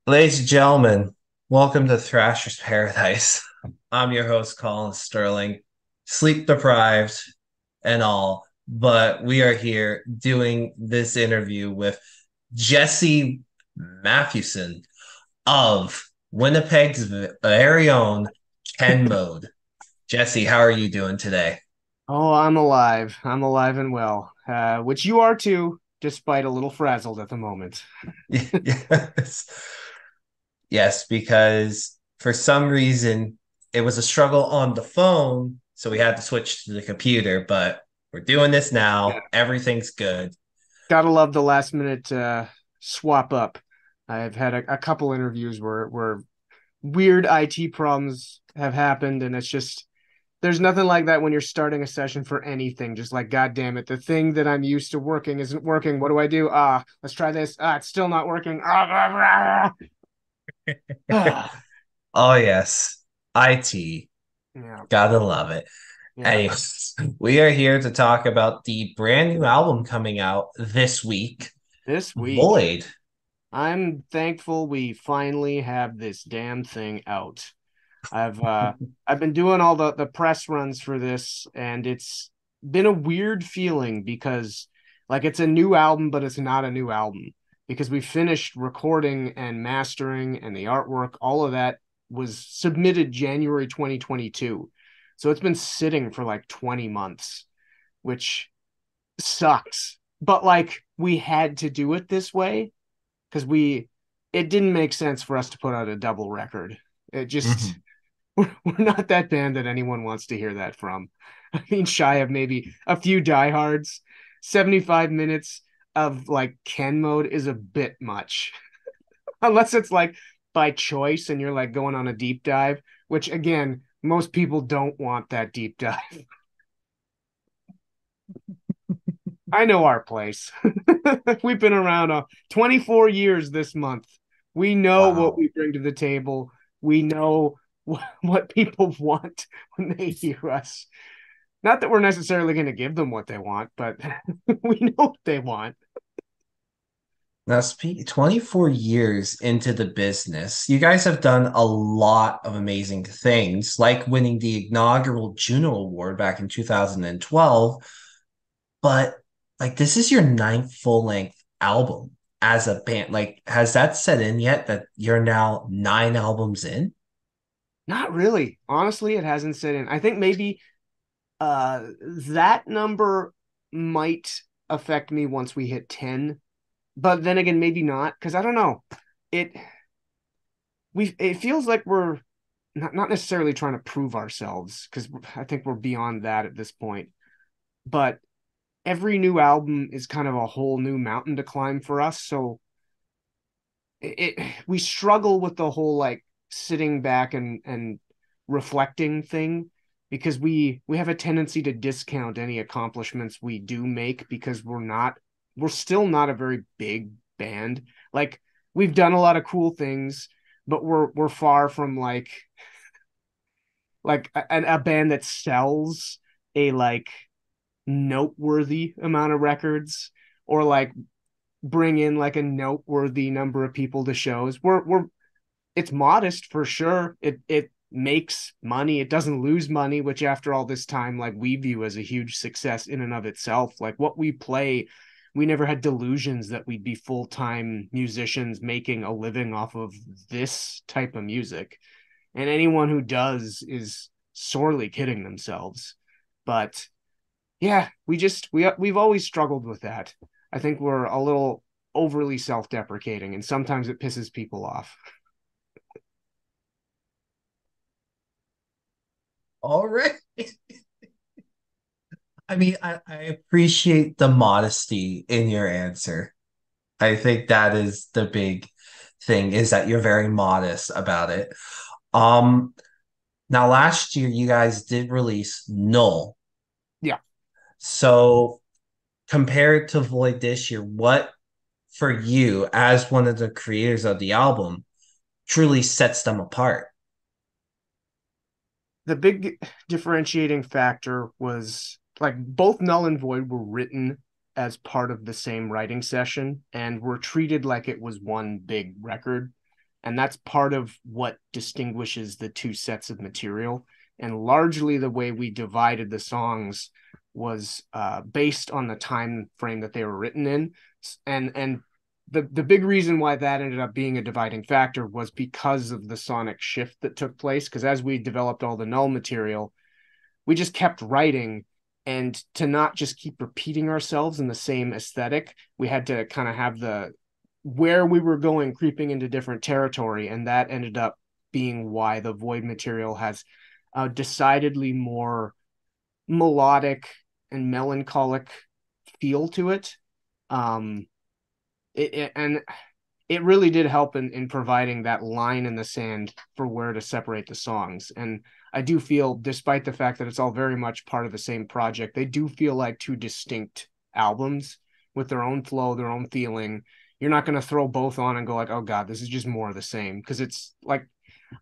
Ladies and gentlemen, welcome to Thrashers Paradise. I'm your host, Colin Sterling, sleep deprived and all, but we are here doing this interview with Jesse Mathewson of Winnipeg's very own Ken Mode. Jesse, how are you doing today? Oh, I'm alive. I'm alive and well, which you are too, despite a little frazzled at the moment. Yes. Yes, because for some reason it was a struggle on the phone, so we had to switch to the computer, but we're doing this Yeah. now. Everything's good. Gotta love the last minute swap up. I've had a couple interviews where weird IT problems have happened, and it's just there's nothing like that when you're starting a session for anything. Just like, God damn it, the thing that I'm used to working isn't working. What do I do? Let's try this. It's still not working. Oh yes, IT. Yeah, Gotta love it. yeah. Anyways, we are here to talk about the brand new album coming out this week, This week. Void. I'm thankful we finally have this damn thing out. I've uh I've been doing all the press runs for this, and it's been a weird feeling because like it's a new album but it's not a new album because we finished recording and mastering and the artwork, all of that was submitted January 2022. So it's been sitting for like 20 months, which sucks. But like we had to do it this way because we it didn't make sense for us to put out a double record. It just Mhm. we're not that band that anyone wants to hear that from. I mean, shy of maybe a few diehards. 75 minutes of like Ken mode is a bit much. Unless it's like by choice and you're like going on a deep dive, which again, most people don't want that deep dive. I know our place. We've been around 24 years this month. We know what Wow. we bring to the table. We know what people want when they hear us. Not that we're necessarily going to give them what they want, but we know what they want. Now, 24 years into the business, you guys have done a lot of amazing things, like winning the inaugural Juno Award back in 2012. But like, this is your ninth full-length album as a band. Like, has that set in yet that you're now 9 albums in? Not really. Honestly, it hasn't set in. I think maybe that number might affect me once we hit 10, but then again, maybe not because I don't know. It it feels like we're not necessarily trying to prove ourselves because I think we're beyond that at this point. But every new album is kind of a whole new mountain to climb for us. So we struggle with the whole like sitting back and reflecting thing because we have a tendency to discount any accomplishments we do make because we're still not a very big band. Like we've done a lot of cool things, but we're far from like a band that sells a like noteworthy amount of records or like bring in like a noteworthy number of people to shows. We're it's modest for sure. It makes money. It doesn't lose money, which after all this time, like we view as a huge success in and of itself. Like what we play, we never had delusions that we'd be full-time musicians making a living off of this type of music. And anyone who does is sorely kidding themselves. But yeah, we've always struggled with that. I think we're a little overly self-deprecating and sometimes it pisses people off. All right. I mean, I appreciate the modesty in your answer. I think that is the big thing is that you're very modest about it. Um, Now last year you guys did release Null. Yeah. So compared to Void this year, what for you as one of the creators of the album truly sets them apart? The big differentiating factor was like both Null and Void were written as part of the same writing session and were treated like it was one big record. And that's part of what distinguishes the two sets of material. And largely the way we divided the songs was based on the time frame that they were written in. And the big reason why that ended up being a dividing factor was because of the sonic shift that took place. Because as we developed all the null material, we just kept writing, and to not just keep repeating ourselves in the same aesthetic, we had to kind of have the where we were going creeping into different territory, and that ended up being why the void material has a decidedly more melodic and melancholic feel to it. um and it really did help in providing that line in the sand for where to separate the songs. And I do feel, despite the fact that it's all very much part of the same project, they do feel like two distinct albums with their own flow, their own feeling. You're not going to throw both on and go like, oh God, this is just more of the same. Because it's like,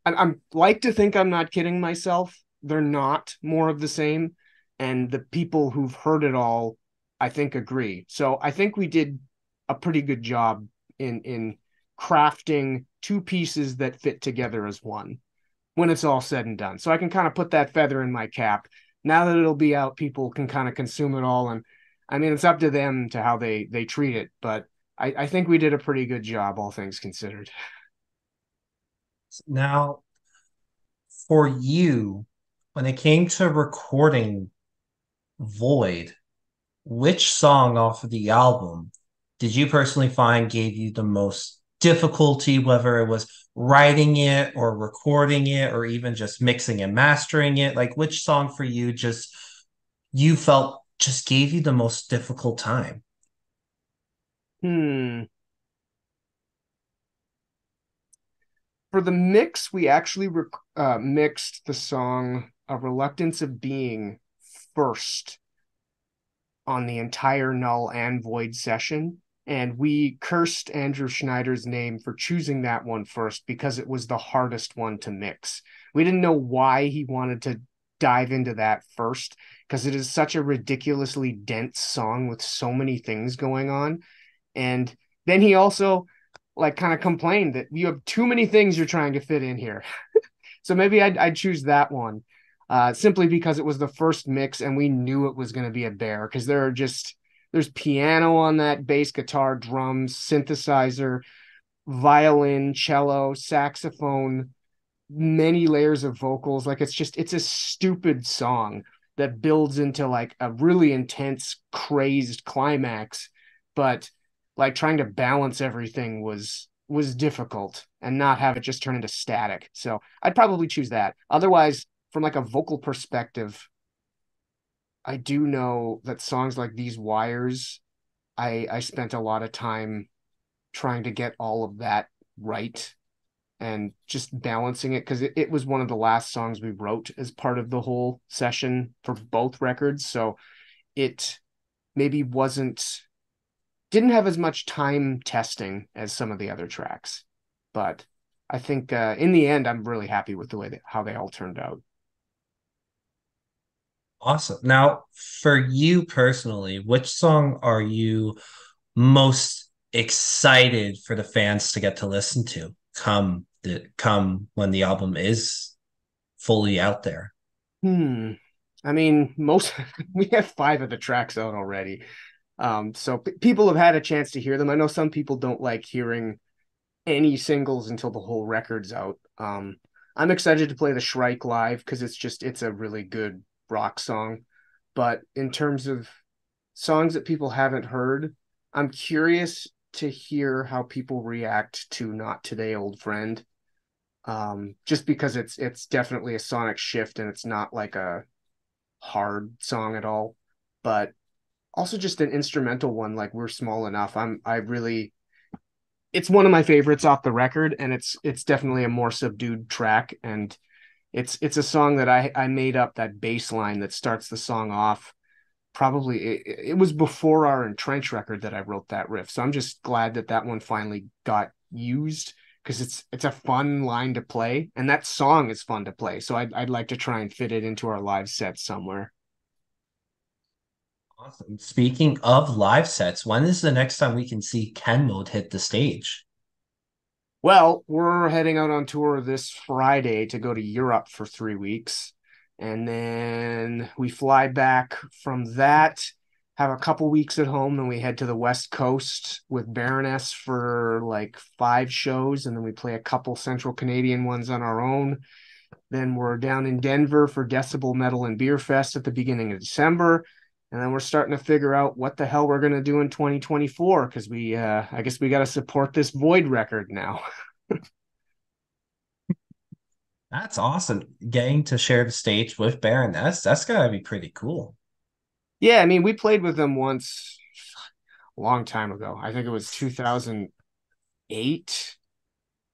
I'm like to think I'm not kidding myself. They're not more of the same. And the people who've heard it all, I think, agree. So I think we did a pretty good job in crafting two pieces that fit together as one when it's all said and done. So I can kind of put that feather in my cap. Now that it'll be out, people can kind of consume it all. And I mean, it's up to them to how they treat it. But I think we did a pretty good job, all things considered. Now, for you, when it came to recording Void, which song off of the album did you personally find gave you the most difficulty, whether it was writing it or recording it or even just mixing and mastering it? Like, which song for you just you felt just gave you the most difficult time? Hmm. For the mix, we actually mixed the song "A Reluctance of Being" first on the entire null and void session. And we cursed Andrew Schneider's name for choosing that one first because it was the hardest one to mix. We didn't know why he wanted to dive into that first, because it is such a ridiculously dense song with so many things going on. And then he also like kind of complained that you have too many things you're trying to fit in here. So maybe I'd choose that one, simply because it was the first mix and we knew it was going to be a bear, because there's piano on that, bass guitar, drums, synthesizer, violin, cello, saxophone, many layers of vocals. Like it's a stupid song that builds into like a really intense, crazed climax, but like trying to balance everything was difficult and not have it just turn into static. So I'd probably choose that. Otherwise, from like a vocal perspective, I do know that songs like These Wires, I spent a lot of time trying to get all of that right and just balancing it, because it was one of the last songs we wrote as part of the whole session for both records. So it maybe didn't have as much time testing as some of the other tracks. But I think in the end, I'm really happy with the way how they all turned out. Awesome. Now, for you personally, which song are you most excited for the fans to get to listen to come when the album is fully out there? Hmm. I mean, most we have five of the tracks out already. So people have had a chance to hear them. I know some people don't like hearing any singles until the whole record's out. I'm excited to play the Shrike live because it's a really good rock song. But in terms of songs that people haven't heard, I'm curious to hear how people react to Not Today, Old Friend. Just because it's definitely a sonic shift and it's not like a hard song at all, but also just an instrumental one like We're Small Enough. I really it's one of my favorites off the record, and it's definitely a more subdued track, and it's a song that I made up that bass line that starts the song off. Probably it was before our Entrench record that I wrote that riff, so I'm just glad that that one finally got used, because it's a fun line to play, and that song is fun to play. So I'd like to try and fit it into our live set somewhere. Awesome. Speaking of live sets, when is the next time we can see Ken Mode hit the stage? Well, we're heading out on tour this Friday to go to Europe for 3 weeks. And then we fly back from that, have a couple weeks at home, then we head to the West Coast with Baroness for like 5 shows, and then we play a couple Central Canadian ones on our own. Then we're down in Denver for Decibel Metal and Beer Fest at the beginning of December. And then we're starting to figure out what the hell we're going to do in 2024 because I guess we got to support this Void record now. That's awesome. Getting to share the stage with Baroness, that's gotta be pretty cool. Yeah, I mean, we played with them once a long time ago. I think it was 2008,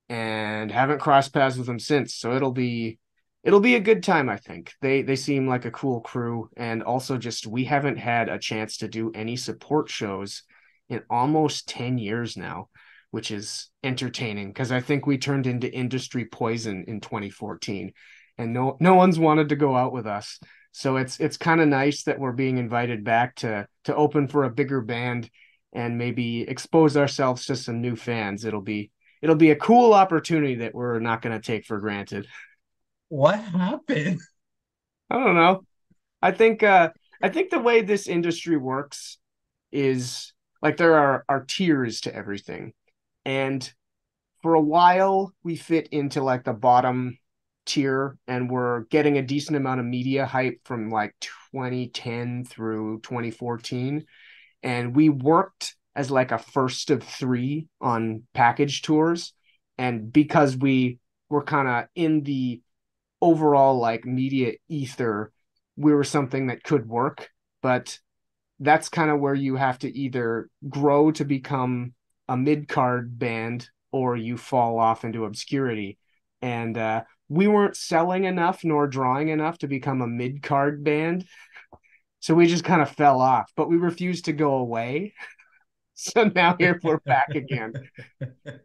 and haven't crossed paths with them since. So it'll be a good time, I think. They seem like a cool crew, and also just we haven't had a chance to do any support shows in almost 10 years now, which is entertaining because I think we turned into industry poison in 2014, and no one's wanted to go out with us. So it's kind of nice that we're being invited back to open for a bigger band and maybe expose ourselves to some new fans. It'll be a cool opportunity that we're not going to take for granted. What happened? I don't know. I think the way this industry works is like there are tiers to everything. And for a while we fit into like the bottom tier and we're getting a decent amount of media hype from like 2010 through 2014, and we worked as like a first of three on package tours. And because we were kind of in the overall like media ether, we were something that could work. But that's kind of where you have to either grow to become a mid card band or you fall off into obscurity. And we weren't selling enough nor drawing enough to become a mid card band. So we just kind of fell off, but we refused to go away. So now here we're back again.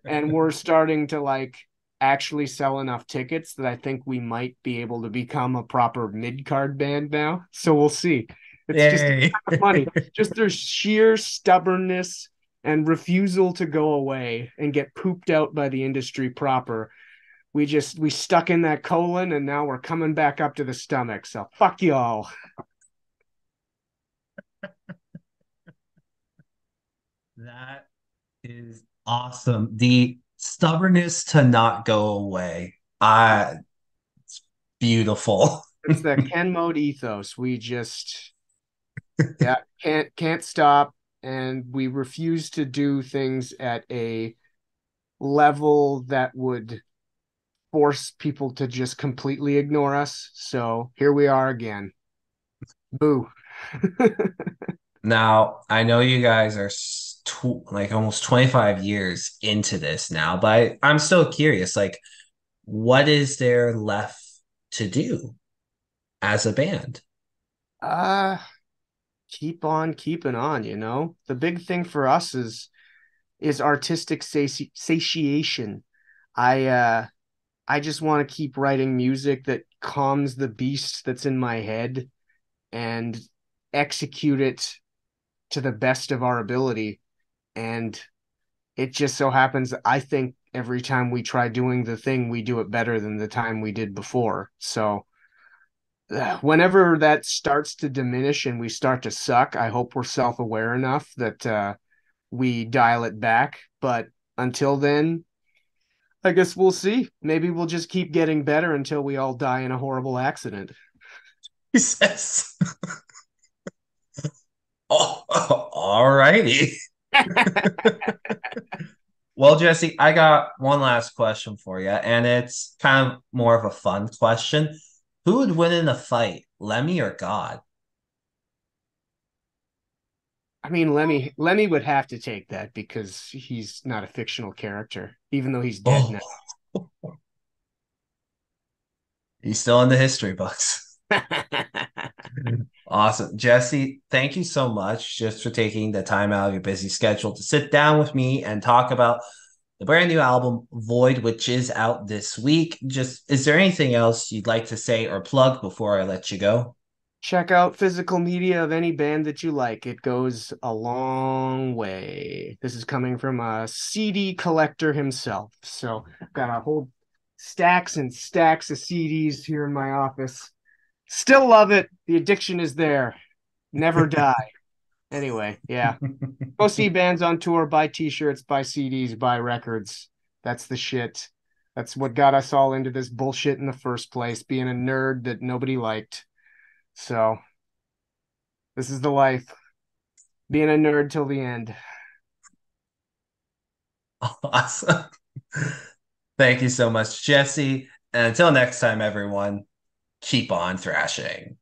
And we're starting to like actually sell enough tickets that I think we might be able to become a proper mid card band now. So we'll see. It's just Yay. kind of funny. Just their sheer stubbornness and refusal to go away and get pooped out by the industry proper. We stuck in that colon and now we're coming back up to the stomach. So fuck y'all. That is awesome. The stubbornness to not go away. It's beautiful. It's the Ken mode ethos. We just yeah, can't stop, and we refuse to do things at a level that would force people to just completely ignore us. So here we are again. Boo. Now, I know you guys are like almost 25 years into this now, but I'm still curious, like, what is there left to do as a band? uh Keep on keeping on, you know. The big thing for us is artistic satiation. I just want to keep writing music that calms the beast that's in my head and execute it to the best of our ability. And it just so happens that I think every time we try doing the thing, we do it better than the time we did before. So whenever that starts to diminish and we start to suck, I hope we're self aware enough that we dial it back. But until then, I guess we'll see. Maybe we'll just keep getting better until we all die in a horrible accident. He says, oh, all righty. Well, Jesse, I got one last question for you, and it's kind of more of a fun question. Who would win in a fight, Lemmy or God? I mean, Lemmy would have to take that because he's not a fictional character, even though he's dead now. Oh, he's still in the history books. Awesome. Jesse, thank you so much just for taking the time out of your busy schedule to sit down with me and talk about the brand new album Void, which is out this week. Just is there anything else you'd like to say or plug before I let you go? Check out physical media of any band that you like. It goes a long way. This is coming from a CD collector himself. So I've got a whole stacks and stacks of CDs here in my office. Still love it. The addiction is there. Never die. Anyway, yeah. Go see bands on tour, buy t-shirts, buy CDs, buy records. That's the shit. That's what got us all into this bullshit in the first place, being a nerd that nobody liked. So this is the life, being a nerd till the end. Awesome. Thank you so much, Jesse. And until next time, everyone, keep on thrashing.